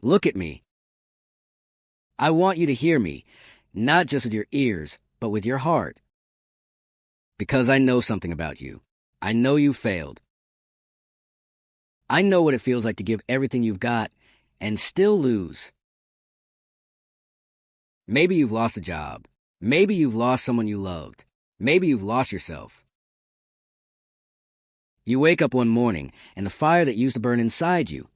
Look at me. I want you to hear me, not just with your ears, but with your heart. Because I know something about you. I know you failed. I know what it feels like to give everything you've got and still lose. Maybe you've lost a job. Maybe you've lost someone you loved. Maybe you've lost yourself. You wake up one morning and the fire that used to burn inside you,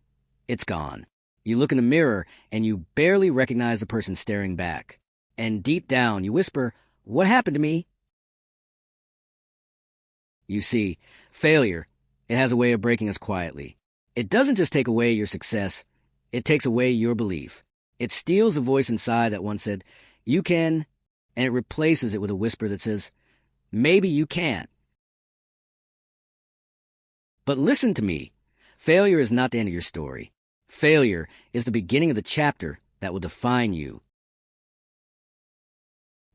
it's gone. You look in the mirror and you barely recognize the person staring back. And deep down you whisper, "What happened to me?" You see, failure, it has a way of breaking us quietly. It doesn't just take away your success, it takes away your belief. It steals the voice inside that once said, "You can," and it replaces it with a whisper that says, "Maybe you can't." But listen to me. Failure is not the end of your story. Failure is the beginning of the chapter that will define you.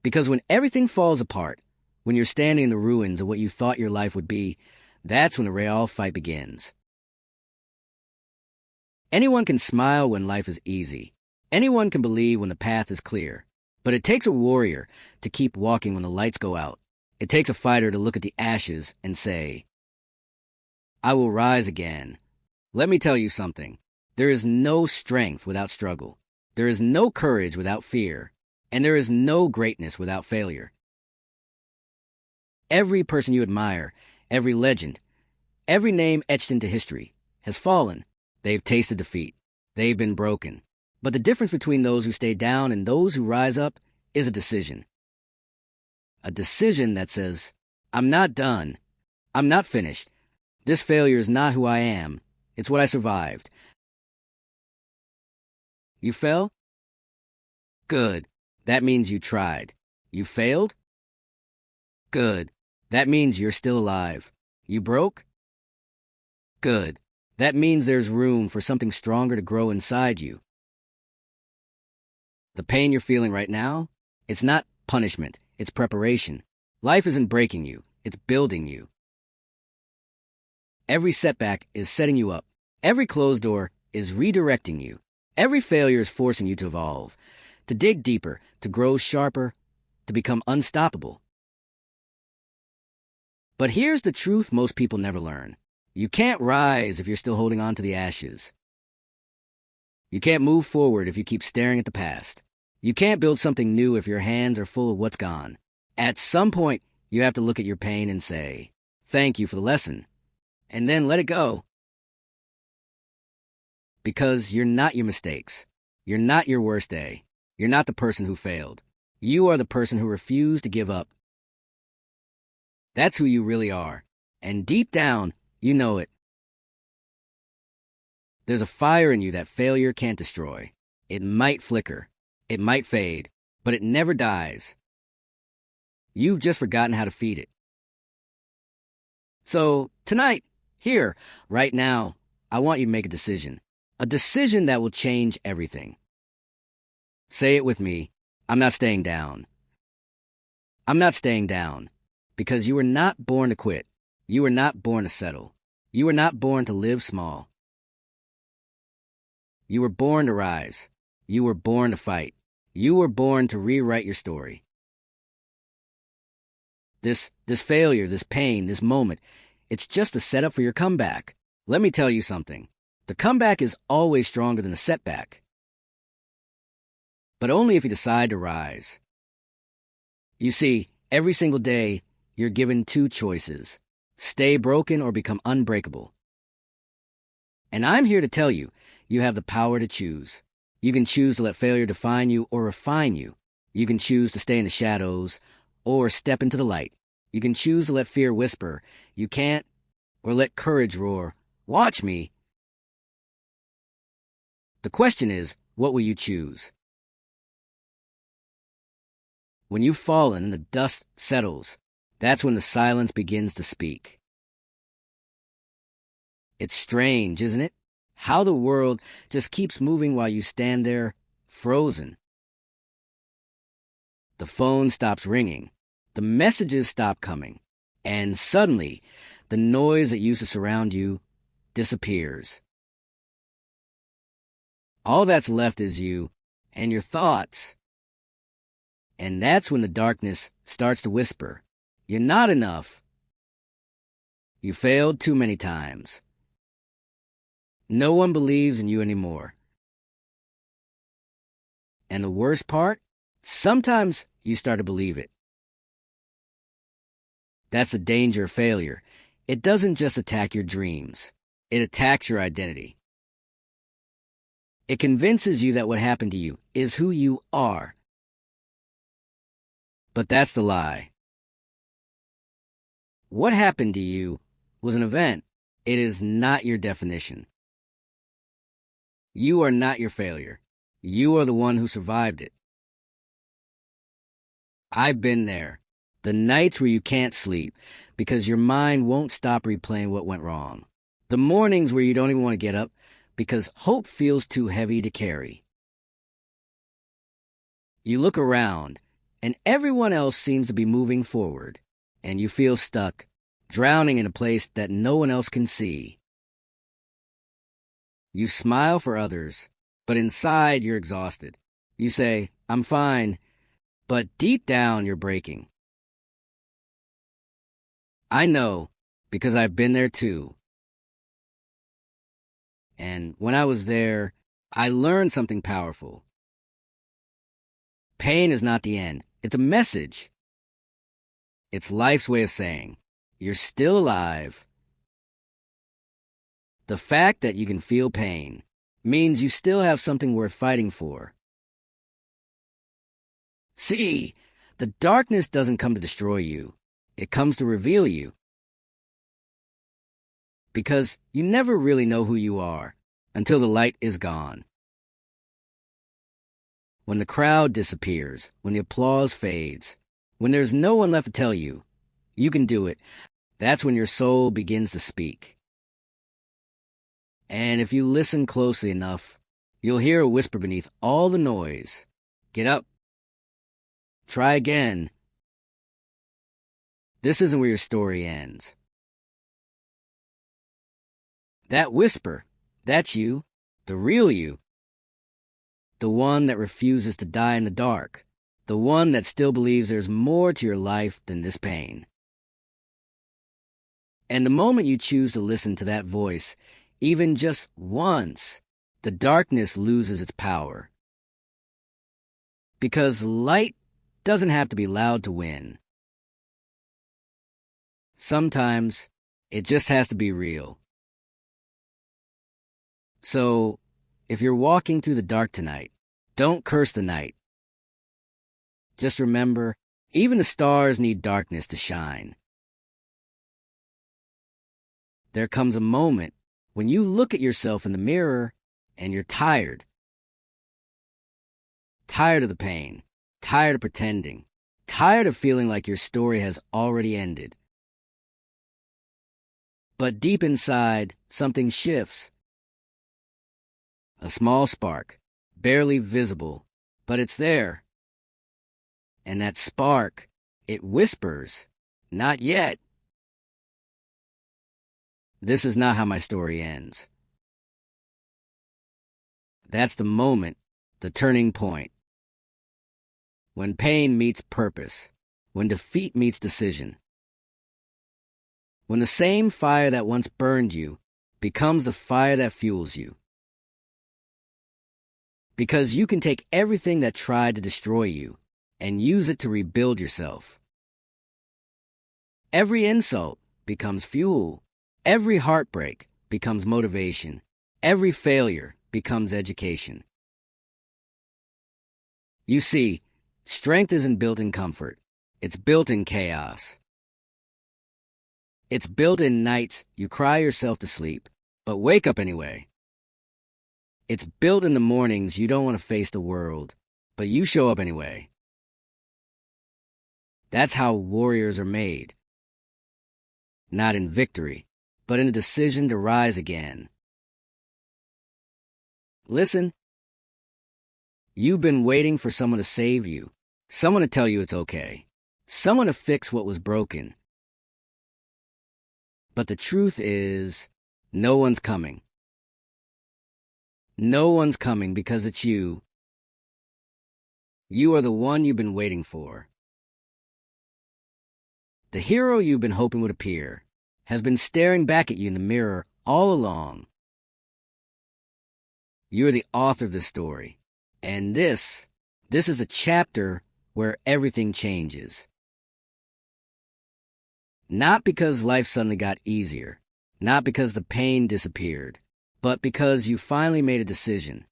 Because when everything falls apart, when you're standing in the ruins of what you thought your life would be, that's when the real fight begins. Anyone can smile when life is easy. Anyone can believe when the path is clear. But it takes a warrior to keep walking when the lights go out. It takes a fighter to look at the ashes and say, "I will rise again." Let me tell you something. There is no strength without struggle. There is no courage without fear. And there is no greatness without failure. Every person you admire, every legend, every name etched into history has fallen. They've tasted defeat. They've been broken. But the difference between those who stay down and those who rise up is a decision. A decision that says, "I'm not done. I'm not finished. This failure is not who I am. It's what I survived." You fell? Good. That means you tried. You failed? Good. That means you're still alive. You broke? Good. That means there's room for something stronger to grow inside you. The pain you're feeling right now, it's not punishment, it's preparation. Life isn't breaking you, it's building you. Every setback is setting you up. Every closed door is redirecting you. Every failure is forcing you to evolve, to dig deeper, to grow sharper, to become unstoppable. But here's the truth most people never learn. You can't rise if you're still holding on to the ashes. You can't move forward if you keep staring at the past. You can't build something new if your hands are full of what's gone. At some point, you have to look at your pain and say, "Thank you for the lesson," and then let it go. Because you're not your mistakes. You're not your worst day. You're not the person who failed. You are the person who refused to give up. That's who you really are. And deep down, you know it. There's a fire in you that failure can't destroy. It might flicker. It might fade. But it never dies. You've just forgotten how to feed it. So, tonight, here, right now, I want you to make a decision. A decision that will change everything. Say it with me. I'm not staying down. I'm not staying down. Because you were not born to quit. You were not born to settle. You were not born to live small. You were born to rise. You were born to fight. You were born to rewrite your story. This failure, this pain, this moment, it's just a setup for your comeback. Let me tell you something. The comeback is always stronger than the setback. But only if you decide to rise. You see, every single day, you're given two choices. Stay broken or become unbreakable. And I'm here to tell you, you have the power to choose. You can choose to let failure define you or refine you. You can choose to stay in the shadows or step into the light. You can choose to let fear whisper, "You can't," or let courage roar, "Watch me." The question is, what will you choose? When you've fallen and the dust settles, that's when the silence begins to speak. It's strange, isn't it? How the world just keeps moving while you stand there, frozen. The phone stops ringing. The messages stop coming. And suddenly, the noise that used to surround you disappears. All that's left is you and your thoughts. And that's when the darkness starts to whisper, "You're not enough. You failed too many times. No one believes in you anymore." And the worst part? Sometimes you start to believe it. That's the danger of failure. It doesn't just attack your dreams. It attacks your identity. It convinces you that what happened to you is who you are. But that's the lie. What happened to you was an event. It is not your definition. You are not your failure. You are the one who survived it. I've been there. The nights where you can't sleep because your mind won't stop replaying what went wrong. The mornings where you don't even want to get up because hope feels too heavy to carry. You look around, and everyone else seems to be moving forward, and you feel stuck, drowning in a place that no one else can see. You smile for others, but inside you're exhausted. You say, "I'm fine," but deep down you're breaking. I know, because I've been there too. And when I was there, I learned something powerful. Pain is not the end. It's a message. It's life's way of saying, "You're still alive." The fact that you can feel pain means you still have something worth fighting for. See, the darkness doesn't come to destroy you. It comes to reveal you. Because you never really know who you are until the light is gone. When the crowd disappears, when the applause fades, when there's no one left to tell you, "You can do it," that's when your soul begins to speak. And if you listen closely enough, you'll hear a whisper beneath all the noise. "Get up. Try again." This isn't where your story ends. That whisper, that's you, the real you. The one that refuses to die in the dark. The one that still believes there's more to your life than this pain. And the moment you choose to listen to that voice, even just once, the darkness loses its power. Because light doesn't have to be loud to win. Sometimes it just has to be real. So, if you're walking through the dark tonight, don't curse the night. Just remember, even the stars need darkness to shine. There comes a moment when you look at yourself in the mirror and you're tired. Tired of the pain. Tired of pretending. Tired of feeling like your story has already ended. But deep inside, something shifts. A small spark, barely visible, but it's there. And that spark, it whispers, "Not yet." This is not how my story ends. That's the moment, the turning point. When pain meets purpose, when defeat meets decision. When the same fire that once burned you becomes the fire that fuels you. Because you can take everything that tried to destroy you and use it to rebuild yourself. Every insult becomes fuel. Every heartbreak becomes motivation. Every failure becomes education. You see, strength isn't built in comfort. It's built in chaos. It's built in nights you cry yourself to sleep, but wake up anyway. It's built in the mornings you don't want to face the world, but you show up anyway. That's how warriors are made. Not in victory, but in a decision to rise again. Listen, you've been waiting for someone to save you, someone to tell you it's okay, someone to fix what was broken. But the truth is, no one's coming. No one's coming because it's you. You are the one you've been waiting for. The hero you've been hoping would appear has been staring back at you in the mirror all along. You're the author of this story, and this is a chapter where everything changes. Not because life suddenly got easier, not because the pain disappeared, but because you finally made a decision.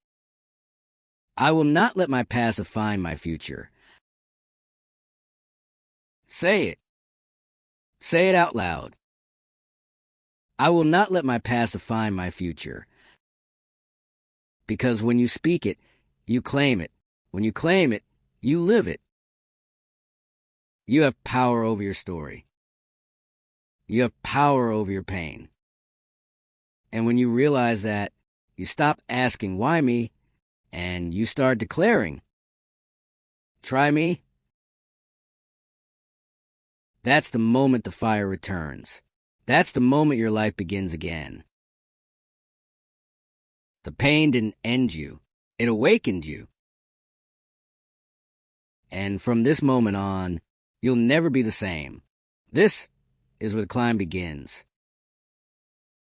I will not let my past define my future. Say it. Say it out loud. I will not let my past define my future. Because when you speak it, you claim it. When you claim it, you live it. You have power over your story. You have power over your pain. And when you realize that, you stop asking, why me? And you start declaring, try me. That's the moment the fire returns. That's the moment your life begins again. The pain didn't end you. It awakened you. And from this moment on, you'll never be the same. This is where the climb begins.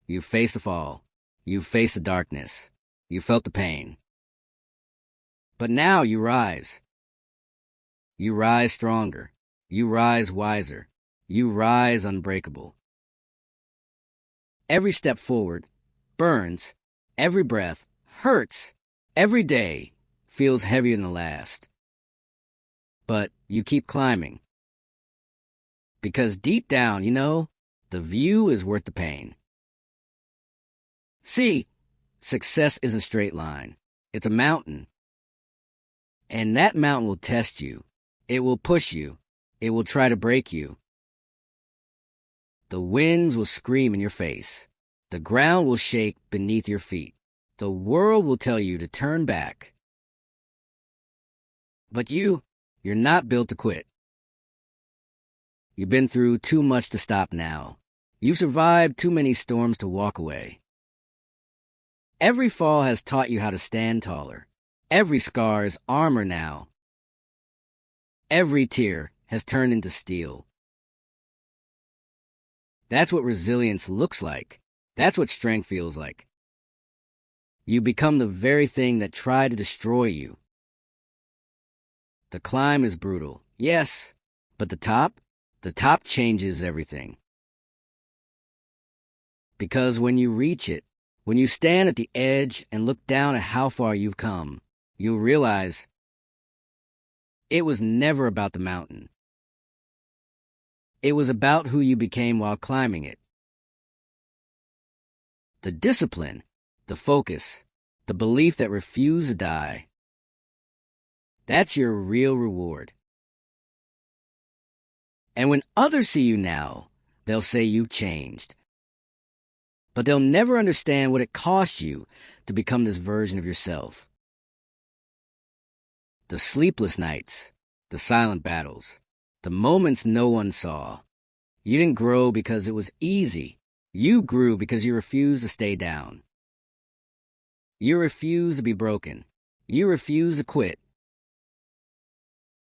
You face the fall. You face the darkness. You felt the pain. But now you rise. You rise stronger. You rise wiser. You rise unbreakable. Every step forward burns. Every breath hurts. Every day feels heavier than the last. But you keep climbing. Because deep down, you know, the view is worth the pain. See, success isn't a straight line. It's a mountain. And that mountain will test you. It will push you. It will try to break you. The winds will scream in your face. The ground will shake beneath your feet. The world will tell you to turn back. But you're not built to quit. You've been through too much to stop now. You've survived too many storms to walk away. Every fall has taught you how to stand taller. Every scar is armor now. Every tear has turned into steel. That's what resilience looks like. That's what strength feels like. You become the very thing that tried to destroy you. The climb is brutal, yes, but the top changes everything. Because when you reach it, when you stand at the edge and look down at how far you've come, you'll realize it was never about the mountain. It was about who you became while climbing it. The discipline, the focus, the belief that refused to die. That's your real reward. And when others see you now, they'll say you've changed. But they'll never understand what it cost you to become this version of yourself. The sleepless nights, the silent battles, the moments no one saw. You didn't grow because it was easy. You grew because you refused to stay down. You refused to be broken. You refused to quit.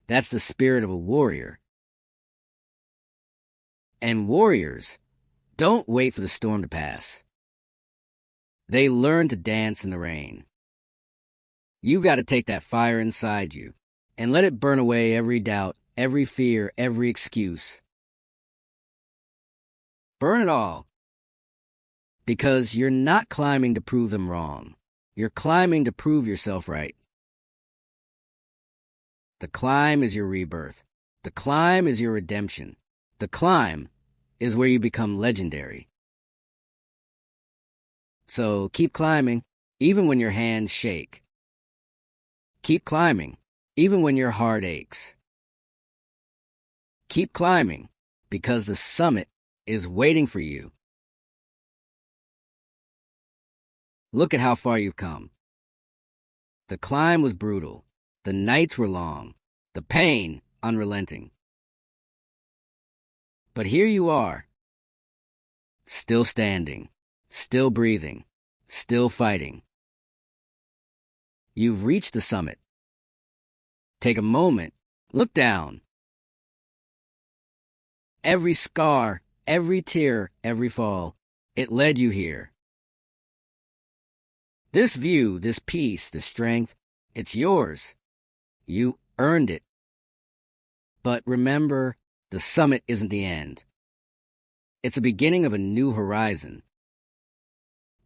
That's the spirit of a warrior. And warriors don't wait for the storm to pass. They learn to dance in the rain. You've got to take that fire inside you and let it burn away every doubt, every fear, every excuse. Burn it all. Because you're not climbing to prove them wrong. You're climbing to prove yourself right. The climb is your rebirth. The climb is your redemption. The climb is where you become legendary. So keep climbing, even when your hands shake. Keep climbing, even when your heart aches. Keep climbing, because the summit is waiting for you. Look at how far you've come. The climb was brutal. The nights were long. The pain unrelenting. But here you are, still standing, still breathing, still fighting. You've reached the summit. Take a moment. Look down. Every scar, every tear, every fall, it led you here. This view, this peace, this strength, it's yours. You earned it. But remember, the summit isn't the end. It's the beginning of a new horizon.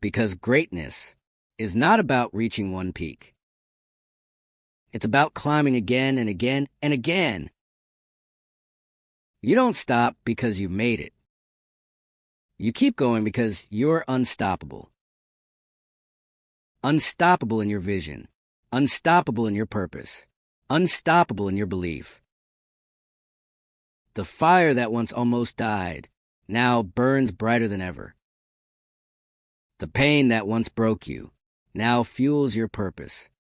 Because greatness is not about reaching one peak. It's about climbing again and again and again. You don't stop because you've made it. You keep going because you're unstoppable. Unstoppable in your vision. Unstoppable in your purpose. Unstoppable in your belief. The fire that once almost died now burns brighter than ever. The pain that once broke you now fuels your purpose.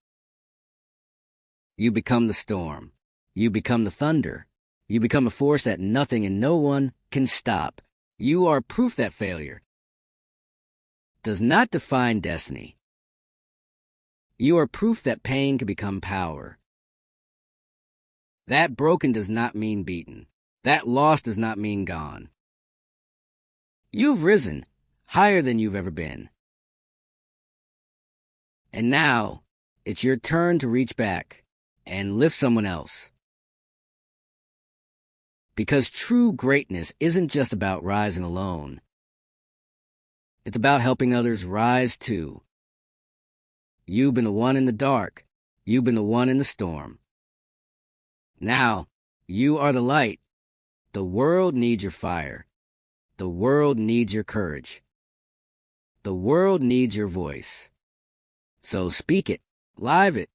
You become the storm. You become the thunder. You become a force that nothing and no one can stop. You are proof that failure does not define destiny. You are proof that pain can become power. That broken does not mean beaten. That loss does not mean gone. You've risen higher than you've ever been. And now, it's your turn to reach back and lift someone else. Because true greatness isn't just about rising alone. It's about helping others rise too. You've been the one in the dark. You've been the one in the storm. Now, you are the light. The world needs your fire. The world needs your courage. The world needs your voice. So speak it, live it,